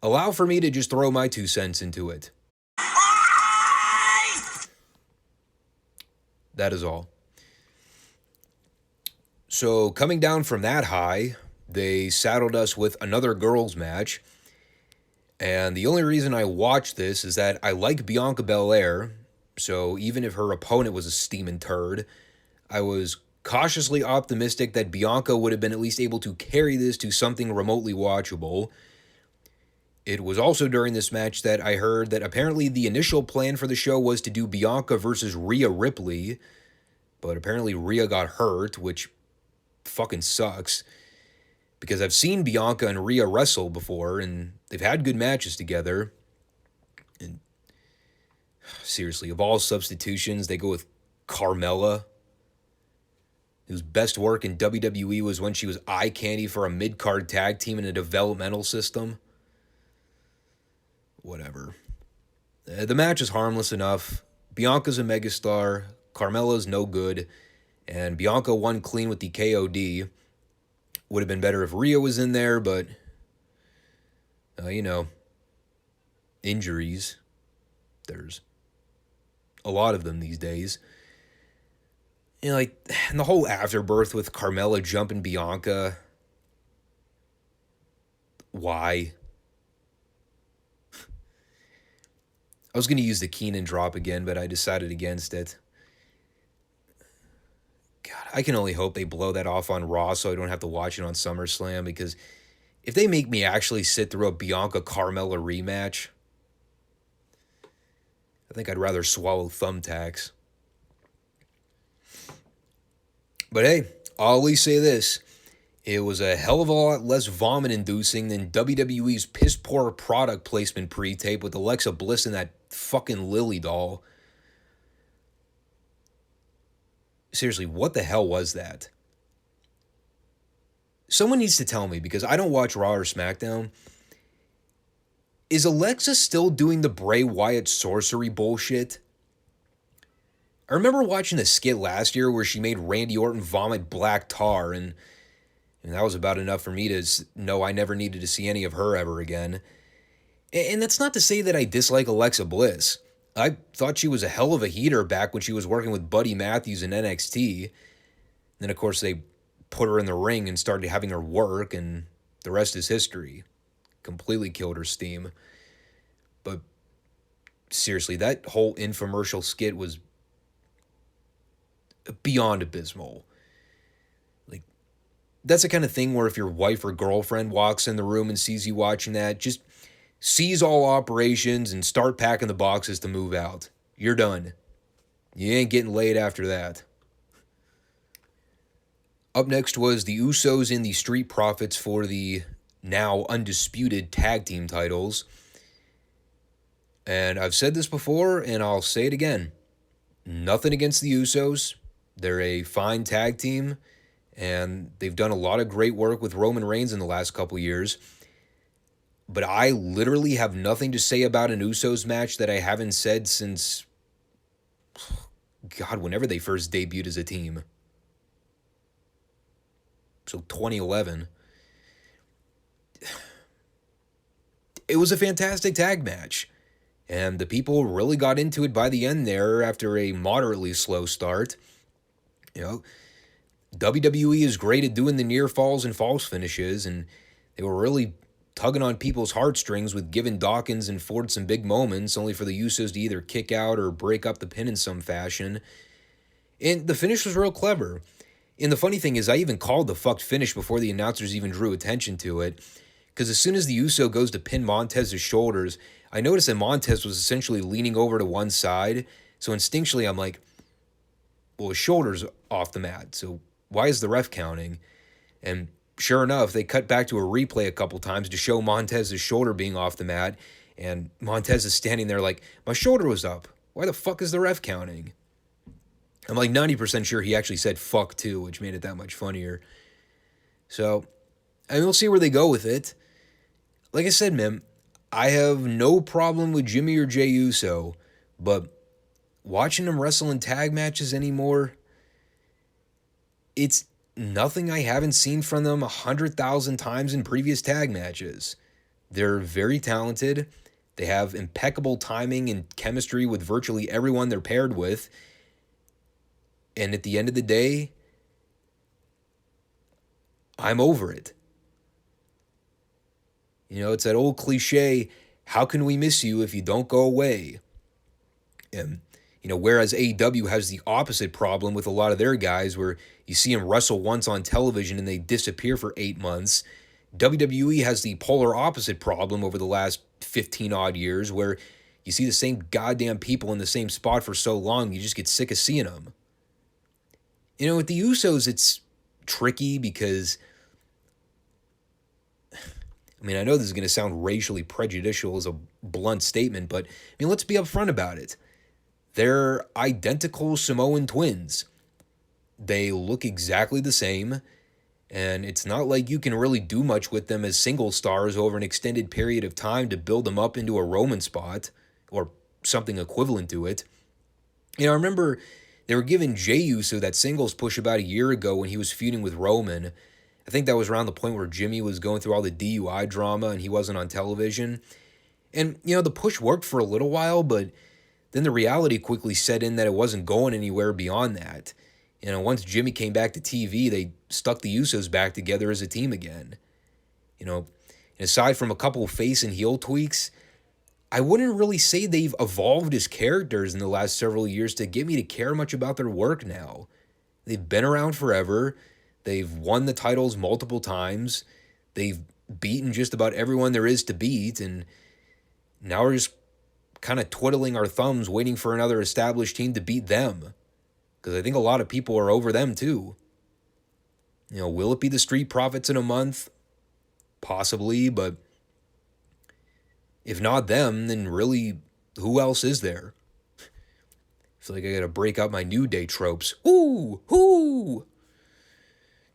allow for me to just throw my 2 cents into it. That is all. So coming down from that high, they saddled us with another girls match. And the only reason I watch this is that I like Bianca Belair, so even if her opponent was a steaming turd, I was cautiously optimistic that Bianca would have been at least able to carry this to something remotely watchable. It was also during this match that I heard that apparently the initial plan for the show was to do Bianca versus Rhea Ripley, but apparently Rhea got hurt, which fucking sucks. Because I've seen Bianca and Rhea wrestle before, and they've had good matches together. And seriously, of all substitutions, they go with Carmella, whose best work in WWE was when she was eye candy for a mid-card tag team in a developmental system. Whatever. The match is harmless enough. Bianca's a megastar. Carmella's no good. And Bianca won clean with the KOD. Would have been better if Rhea was in there, but, injuries. There's a lot of them these days. And the whole afterbirth with Carmella jumping Bianca. Why? I was going to use the Keenan drop again, but I decided against it. God, I can only hope they blow that off on Raw so I don't have to watch it on SummerSlam, because if they make me actually sit through a Bianca-Carmella rematch, I think I'd rather swallow thumbtacks. But hey, I'll at least say this. It was a hell of a lot less vomit-inducing than WWE's piss-poor product placement pre-tape with Alexa Bliss and that fucking Lily doll. Seriously, what the hell was that? Someone needs to tell me, because I don't watch Raw or SmackDown. Is Alexa still doing the Bray Wyatt sorcery bullshit? I remember watching a skit last year where she made Randy Orton vomit black tar, and that was about enough for me to know I never needed to see any of her ever again. And that's not to say that I dislike Alexa Bliss. I thought she was a hell of a heater back when she was working with Buddy Matthews in NXT. Then, of course, they put her in the ring and started having her work, and the rest is history. Completely killed her steam. But seriously, that whole infomercial skit was beyond abysmal. That's the kind of thing where if your wife or girlfriend walks in the room and sees you watching that, just cease all operations and start packing the boxes to move out. You're done. You ain't getting laid after that. Up next was the Usos and the Street Profits for the now undisputed tag team titles. And I've said this before, and I'll say it again. Nothing against the Usos. They're a fine tag team, and they've done a lot of great work with Roman Reigns in the last couple years. But I literally have nothing to say about an Usos match that I haven't said since, God, whenever they first debuted as a team. So 2011. It was a fantastic tag match. And the people really got into it by the end there after a moderately slow start. WWE is great at doing the near falls and false finishes, and they were really tugging on people's heartstrings with giving Dawkins and Ford some big moments, only for the Usos to either kick out or break up the pin in some fashion. And the finish was real clever. And the funny thing is, I even called the fucked finish before the announcers even drew attention to it, because as soon as the Uso goes to pin Montez's shoulders, I noticed that Montez was essentially leaning over to one side, so instinctually I'm like, well, his shoulder's off the mat, so why is the ref counting? And sure enough, they cut back to a replay a couple times to show Montez's shoulder being off the mat, and Montez is standing there like, my shoulder was up. Why the fuck is the ref counting? I'm like 90% sure he actually said fuck too, which made it that much funnier. So, we'll see where they go with it. Like I said, man, I have no problem with Jimmy or Jey Uso, but watching them wrestle in tag matches anymore, it's nothing I haven't seen from them 100,000 times in previous tag matches. They're very talented. They have impeccable timing and chemistry with virtually everyone they're paired with. And at the end of the day, I'm over it. It's that old cliche, How can we miss you if you don't go away? And, whereas AEW has the opposite problem with a lot of their guys where you see them wrestle once on television and they disappear for 8 months, WWE has the polar opposite problem over the last 15 odd years where you see the same goddamn people in the same spot for so long, you just get sick of seeing them. With the Usos, it's tricky because, I know this is going to sound racially prejudicial as a blunt statement, but, let's be upfront about it. They're identical Samoan twins. They look exactly the same, and it's not like you can really do much with them as single stars over an extended period of time to build them up into a Roman spot or something equivalent to it. I remember they were giving Jey Uso that singles push about a year ago when he was feuding with Roman. I think that was around the point where Jimmy was going through all the DUI drama and he wasn't on television. And, the push worked for a little while, but then the reality quickly set in that it wasn't going anywhere beyond that. Once Jimmy came back to TV, they stuck the Usos back together as a team again. And aside from a couple of face and heel tweaks, I wouldn't really say they've evolved as characters in the last several years to get me to care much about their work now. They've been around forever. They've won the titles multiple times. They've beaten just about everyone there is to beat. And now we're just kind of twiddling our thumbs waiting for another established team to beat them. Because I think a lot of people are over them too. Will it be the Street Profits in a month? Possibly, but if not them, then really, who else is there? I feel like I gotta break out my New Day tropes. Ooh!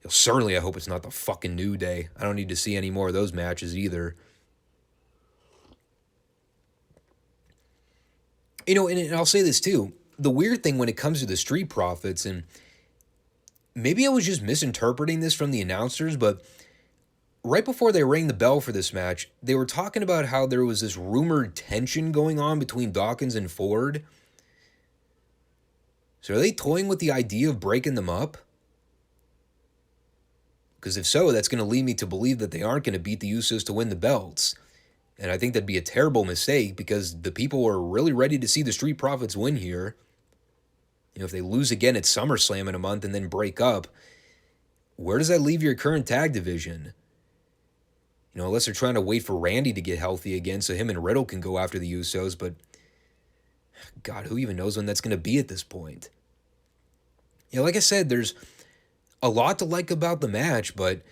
Certainly, I hope it's not the fucking New Day. I don't need to see any more of those matches either. And I'll say this too. The weird thing when it comes to the Street Profits, and maybe I was just misinterpreting this from the announcers, but right before they rang the bell for this match, they were talking about how there was this rumored tension going on between Dawkins and Ford. So are they toying with the idea of breaking them up? Because if so, that's going to lead me to believe that they aren't going to beat the Usos to win the belts. And I think that'd be a terrible mistake because the people are really ready to see the Street Profits win here. If they lose again at SummerSlam in a month and then break up, where does that leave your current tag division? Unless they're trying to wait for Randy to get healthy again so him and Riddle can go after the Usos, but God, who even knows when that's going to be at this point? Like I said, there's a lot to like about the match, but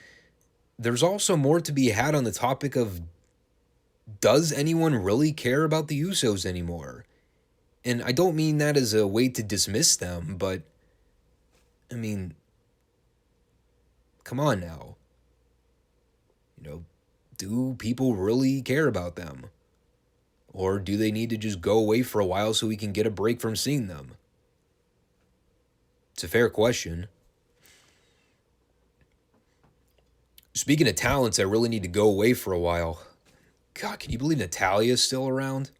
there's also more to be had on the topic of, does anyone really care about the Usos anymore? And I don't mean that as a way to dismiss them, but, come on now. Do people really care about them? Or do they need to just go away for a while so we can get a break from seeing them? It's a fair question. Speaking of talents that really need to go away for a while, God, can you believe Natalia's still around?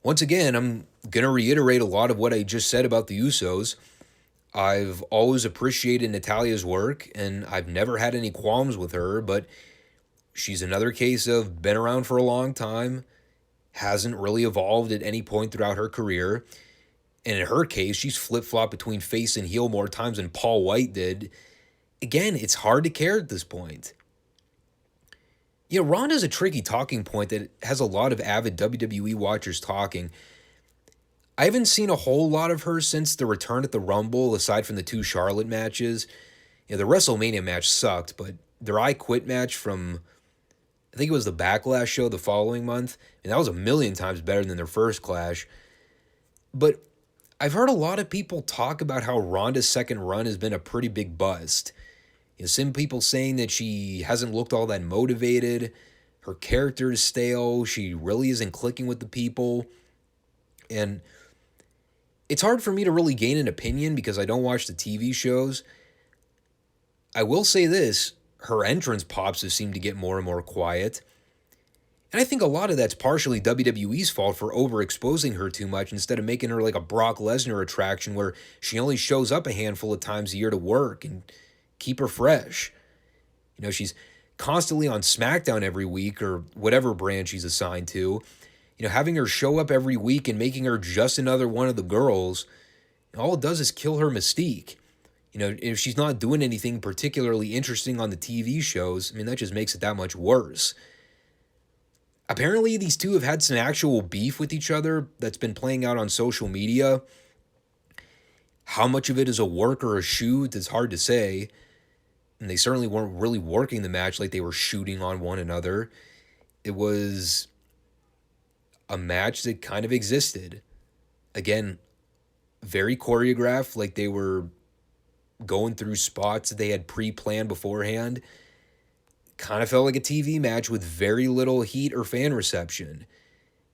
Once again, I'm going to reiterate a lot of what I just said about the Usos. I've always appreciated Natalia's work, and I've never had any qualms with her, but she's another case of been around for a long time, hasn't really evolved at any point throughout her career, and in her case, she's flip-flopped between face and heel more times than Paul White did. Again, it's hard to care at this point. Ronda's a tricky talking point that has a lot of avid WWE watchers talking. I haven't seen a whole lot of her since the return at the Rumble, aside from the 2 Charlotte matches. The WrestleMania match sucked, but their I Quit match from, I think it was the Backlash show the following month, and that was a million times better than their first clash. But I've heard a lot of people talk about how Ronda's second run has been a pretty big bust. Some people saying that she hasn't looked all that motivated, her character is stale, she really isn't clicking with the people, and it's hard for me to really gain an opinion because I don't watch the TV shows. I will say this, her entrance pops have seemed to get more and more quiet, and I think a lot of that's partially WWE's fault for overexposing her too much instead of making her like a Brock Lesnar attraction where she only shows up a handful of times a year to work and keep her fresh. She's constantly on SmackDown every week or whatever brand she's assigned to, having her show up every week and making her just another one of the girls, all it does is kill her mystique. If she's not doing anything particularly interesting on the TV shows, that just makes it that much worse. Apparently, these two have had some actual beef with each other that's been playing out on social media. How much of it is a work or a shoot is hard to say. And they certainly weren't really working the match like they were shooting on one another. It was a match that kind of existed. Again, very choreographed, like they were going through spots that they had pre-planned beforehand. Kind of felt like a TV match with very little heat or fan reception.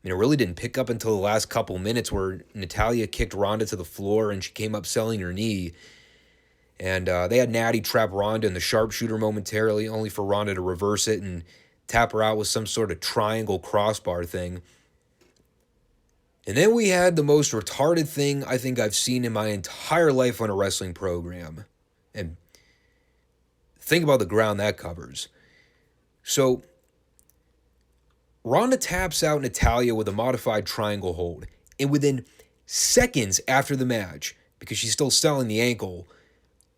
It really didn't pick up until the last couple minutes where Natalya kicked Ronda to the floor and she came up selling her knee. And they had Natty trap Ronda in the sharpshooter momentarily, only for Ronda to reverse it and tap her out with some sort of triangle crossbar thing. And then we had the most retarded thing I think I've seen in my entire life on a wrestling program. And think about the ground that covers. So, Ronda taps out Natalya with a modified triangle hold. And within seconds after the match, because she's still selling the ankle,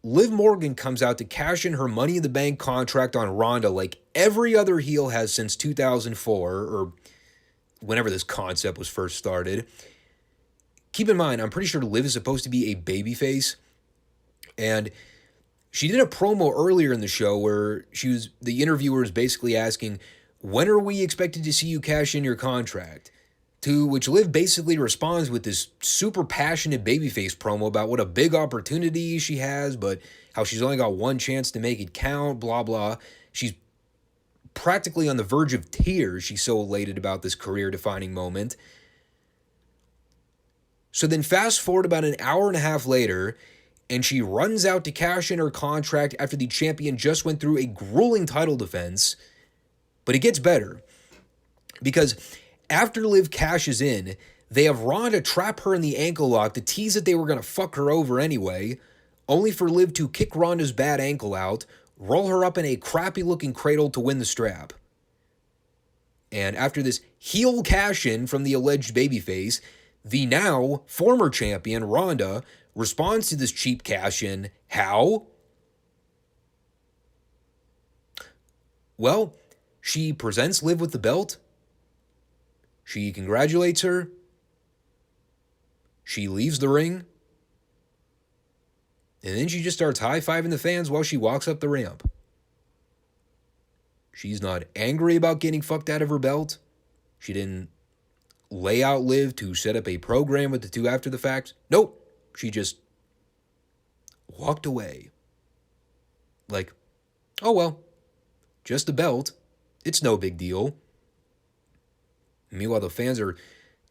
Liv Morgan comes out to cash in her Money in the Bank contract on Ronda like every other heel has since 2004, or whenever this concept was first started. Keep in mind, I'm pretty sure Liv is supposed to be a babyface. And she did a promo earlier in the show where the interviewer was basically asking, when are we expected to see you cash in your contract? To which Liv basically responds with this super passionate babyface promo about what a big opportunity she has, but how she's only got one chance to make it count, blah, blah. She's practically on the verge of tears. She's so elated about this career-defining moment. So then fast forward about an hour and a half later, and she runs out to cash in her contract after the champion just went through a grueling title defense. But it gets better, because after Liv cashes in, they have Ronda trap her in the ankle lock to tease that they were going to fuck her over anyway, only for Liv to kick Ronda's bad ankle out, roll her up in a crappy-looking cradle to win the strap. And after this heel cash-in from the alleged babyface, the now former champion, Ronda, responds to this cheap cash-in. How? Well, she presents Liv with the belt. She congratulates her. She leaves the ring. And then she just starts high-fiving the fans while she walks up the ramp. She's not angry about getting fucked out of her belt. She didn't lay out Liv to set up a program with the two after the fact. Nope. She just walked away. Like, oh well, just a belt. It's no big deal. Meanwhile, the fans are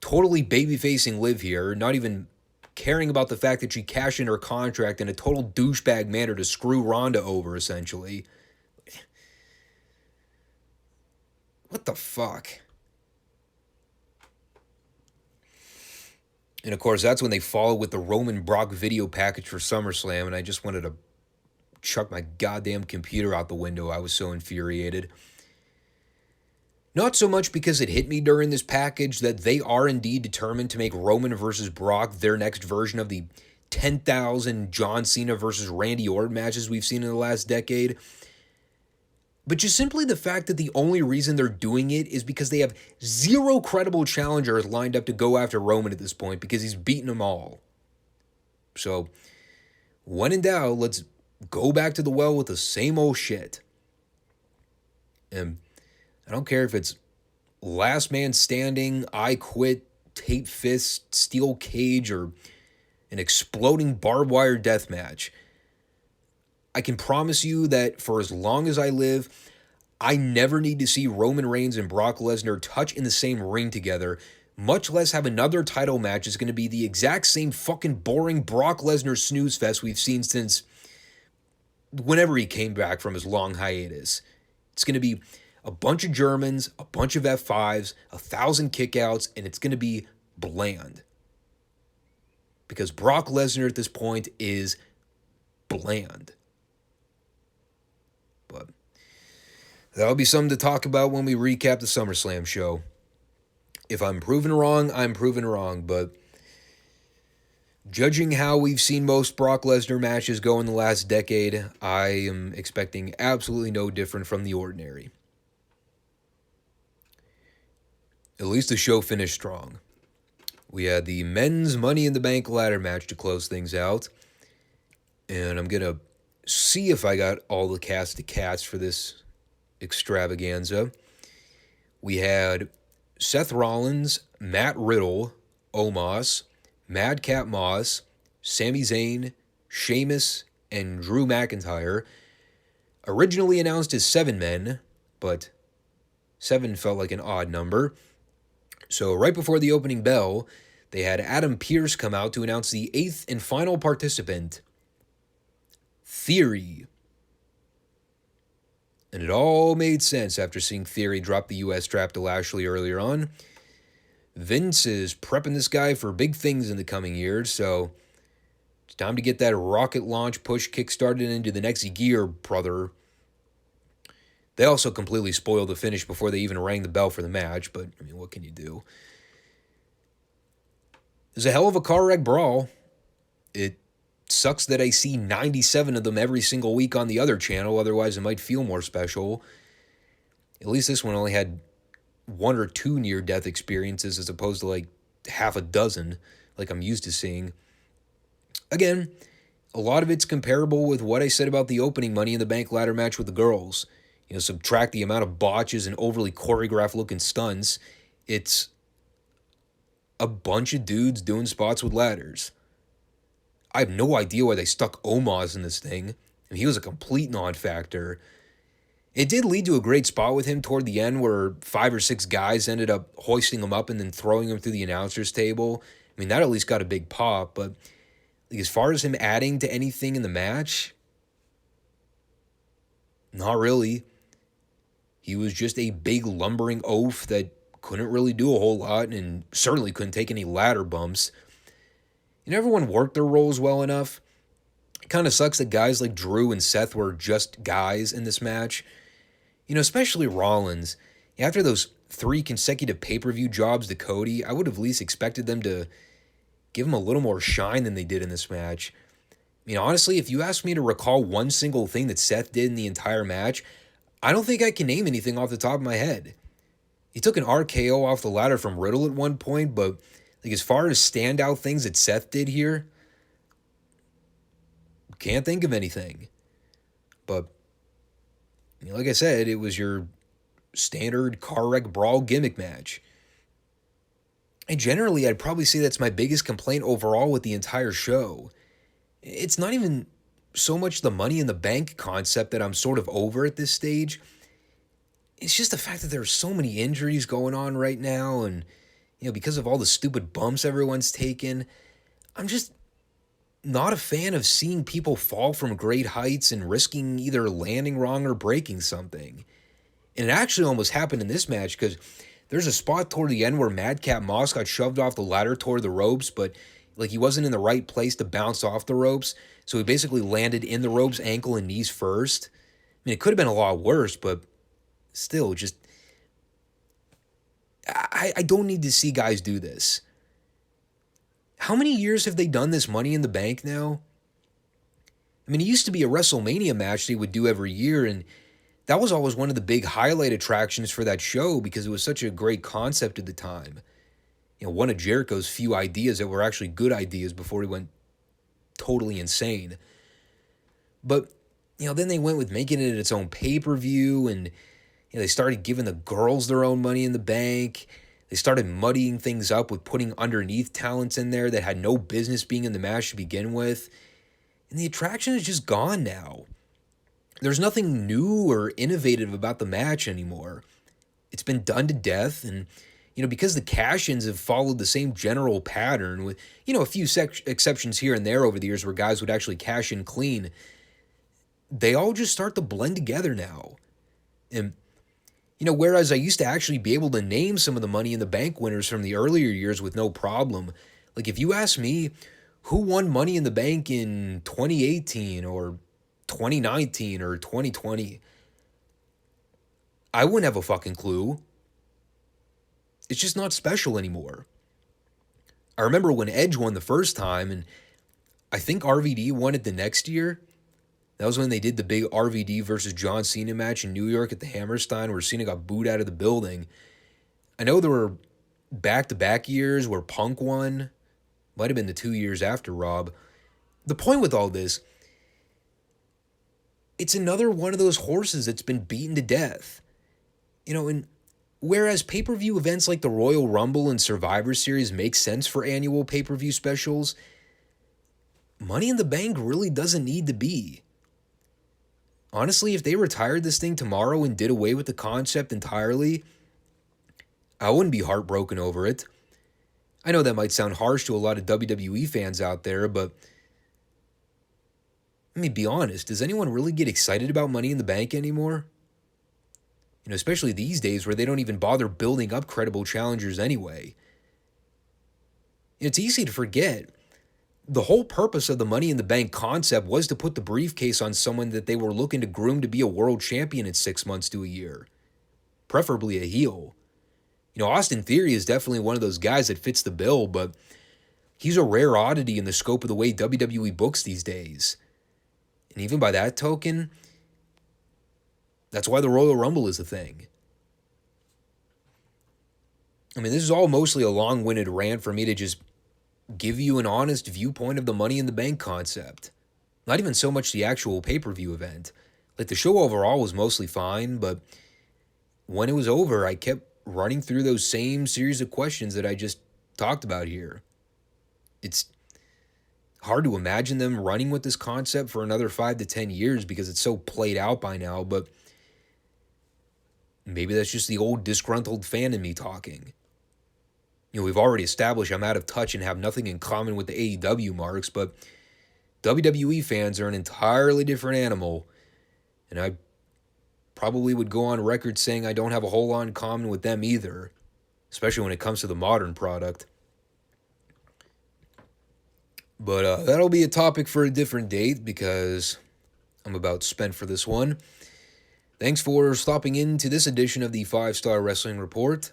totally baby-facing Liv here, not even caring about the fact that she cashed in her contract in a total douchebag manner to screw Ronda over, essentially. What the fuck? And of course, that's when they follow with the Roman Brock video package for SummerSlam, and I just wanted to chuck my goddamn computer out the window. I was so infuriated. Not so much because it hit me during this package that they are indeed determined to make Roman versus Brock their next version of the 10,000 John Cena versus Randy Orton matches we've seen in the last decade, but just simply the fact that the only reason they're doing it is because they have zero credible challengers lined up to go after Roman at this point because he's beaten them all. So, when in doubt, let's go back to the well with the same old shit. And I don't care if it's last man standing, I quit, tape fist, steel cage, or an exploding barbed wire death match. I can promise you that for as long as I live, I never need to see Roman Reigns and Brock Lesnar touch in the same ring together, much less have another title match that's going to be the exact same fucking boring Brock Lesnar snooze fest we've seen since whenever he came back from his long hiatus. It's going to be a bunch of Germans, a bunch of F5s, 1,000 kickouts, and it's going to be bland. Because Brock Lesnar at this point is bland. But That'll be something to talk about when we recap the SummerSlam show. If I'm proven wrong, I'm proven wrong, but judging how we've seen most Brock Lesnar matches go in the last decade, I am expecting absolutely no different from the ordinary. At least the show finished strong. We had the men's Money in the Bank ladder match to close things out, and I'm going to see if I got all the cast of cats for this extravaganza. We had Seth Rollins, Matt Riddle, Omos, Madcap Moss, Sami Zayn, Sheamus, and Drew McIntyre. Originally announced as 7 men, but 7 felt like an odd number. So right before the opening bell, they had Adam Pearce come out to announce the 8th and final participant, Theory. And it all made sense after seeing Theory drop the US strap to Lashley earlier on. Vince is prepping this guy for big things in the coming years, so it's time to get that rocket launch push kickstarted into the next gear, brother. They also completely spoiled the finish before they even rang the bell for the match, but, I mean, what can you do? It was a hell of a car wreck brawl. It sucks that I see 97 of them every single week on the other channel, otherwise it might feel more special. At least this one only had 1 or 2 near-death experiences as opposed to like half a dozen like I'm used to seeing. Again, a lot of it's comparable with what I said about the opening Money in the Bank ladder match with the girls. You know, subtract the amount of botches and overly choreographed-looking stunts. It's a bunch of dudes doing spots with ladders. I have no idea why they stuck Omos in this thing. I mean, he was a complete non-factor. It did lead to a great spot with him toward the end where 5 or 6 guys ended up hoisting him up and then throwing him through the announcer's table. I mean, that at least got a big pop, but like, as far as him adding to anything in the match, not really. He was just a big lumbering oaf that couldn't really do a whole lot and certainly couldn't take any ladder bumps. And everyone worked their roles well enough. It kind of sucks that guys like Drew and Seth were just guys in this match. You know, especially Rollins. After those 3 consecutive pay-per-view jobs to Cody, I would have at least expected them to give him a little more shine than they did in this match. I mean, honestly, if you ask me to recall one single thing that Seth did in the entire match, I don't think I can name anything off the top of my head. He took an RKO off the ladder from Riddle at one point, but like as far as standout things that Seth did here, can't think of anything. But you know, like I said, it was your standard car wreck brawl gimmick match. And generally, I'd probably say that's my biggest complaint overall with the entire show. It's not even so much the Money in the Bank concept that I'm sort of over at this stage. It's just the fact that there's so many injuries going on right now, and you know, because of all the stupid bumps everyone's taken, I'm just not a fan of seeing people fall from great heights and risking either landing wrong or breaking something. And it actually almost happened in this match because there's a spot toward the end where Madcap Moss got shoved off the ladder toward the ropes, but like he wasn't in the right place to bounce off the ropes, so he basically landed in the ropes, ankle and knees first. I mean, it could have been a lot worse, but still, just I don't need to see guys do this. How many years have they done this Money in the Bank now? I mean, it used to be a WrestleMania match they would do every year, and that was always one of the big highlight attractions for that show because it was such a great concept at the time. You know, one of Jericho's few ideas that were actually good ideas before he went totally insane. But, you know, then they went with making it its own pay-per-view, and you know, they started giving the girls their own Money in the Bank. They started muddying things up with putting underneath talents in there that had no business being in the match to begin with. And the attraction is just gone now. There's nothing new or innovative about the match anymore. It's been done to death, and you know, because the cash-ins have followed the same general pattern with, you know, a few exceptions here and there over the years where guys would actually cash in clean, they all just start to blend together now. And you know, whereas I used to actually be able to name some of the Money in the Bank winners from the earlier years with no problem. Like, if you ask me who won Money in the Bank in 2018 or 2019 or 2020, I wouldn't have a fucking clue. It's just not special anymore. I remember when Edge won the first time, and I think RVD won it the next year. That was when they did the big RVD versus John Cena match in New York at the Hammerstein where Cena got booed out of the building. I know there were back-to-back years where Punk won. Might have been the 2 years after Rob. The point with all this, it's another one of those horses that's been beaten to death. And whereas pay-per-view events like the Royal Rumble and Survivor Series make sense for annual pay-per-view specials, Money in the Bank really doesn't need to be. Honestly, if they retired this thing tomorrow and did away with the concept entirely, I wouldn't be heartbroken over it. I know that might sound harsh to a lot of WWE fans out there, but I mean, be honest, does anyone really get excited about Money in the Bank anymore? Especially these days where they don't even bother building up credible challengers anyway. It's easy to forget. The whole purpose of the Money in the Bank concept was to put the briefcase on someone that they were looking to groom to be a world champion in 6 months to a year. Preferably a heel. Austin Theory is definitely one of those guys that fits the bill, but he's a rare oddity in the scope of the way WWE books these days. And even by that token, that's why the Royal Rumble is a thing. I mean, this is all mostly a long-winded rant for me to just give you an honest viewpoint of the Money in the Bank concept. Not even so much the actual pay-per-view event. Like, the show overall was mostly fine, but when it was over, I kept running through those same series of questions that I just talked about here. It's hard to imagine them running with this concept for another 5 to 10 years because it's so played out by now, but maybe that's just the old disgruntled fan in me talking. We've already established I'm out of touch and have nothing in common with the AEW marks, but WWE fans are an entirely different animal, and I probably would go on record saying I don't have a whole lot in common with them either, especially when it comes to the modern product. But that'll be a topic for a different date because I'm about spent for this one. Thanks for stopping in to this edition of the 5 Starr Wrestling Report.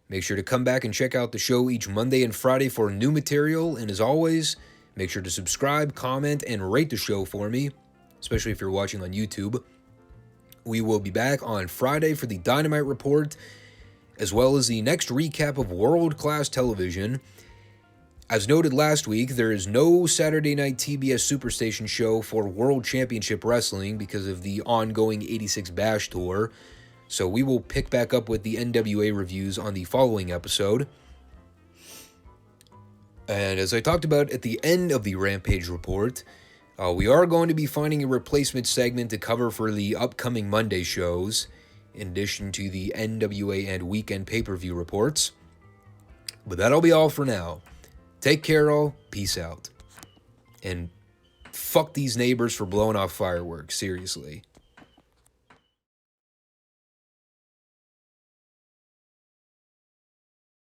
Make sure to come back and check out the show each Monday and Friday for new material. And as always, make sure to subscribe, comment, and rate the show for me, especially if you're watching on YouTube. We will be back on Friday for the Dynamite Report, as well as the next recap of world-class television. As noted last week, there is no Saturday night TBS Superstation show for World Championship Wrestling because of the ongoing 86 Bash Tour, so we will pick back up with the NWA reviews on the following episode. And as I talked about at the end of the Rampage report, we are going to be finding a replacement segment to cover for the upcoming Monday shows, in addition to the NWA and weekend pay-per-view reports. But that'll be all for now. Take care, all. Peace out. And fuck these neighbors for blowing off fireworks, seriously.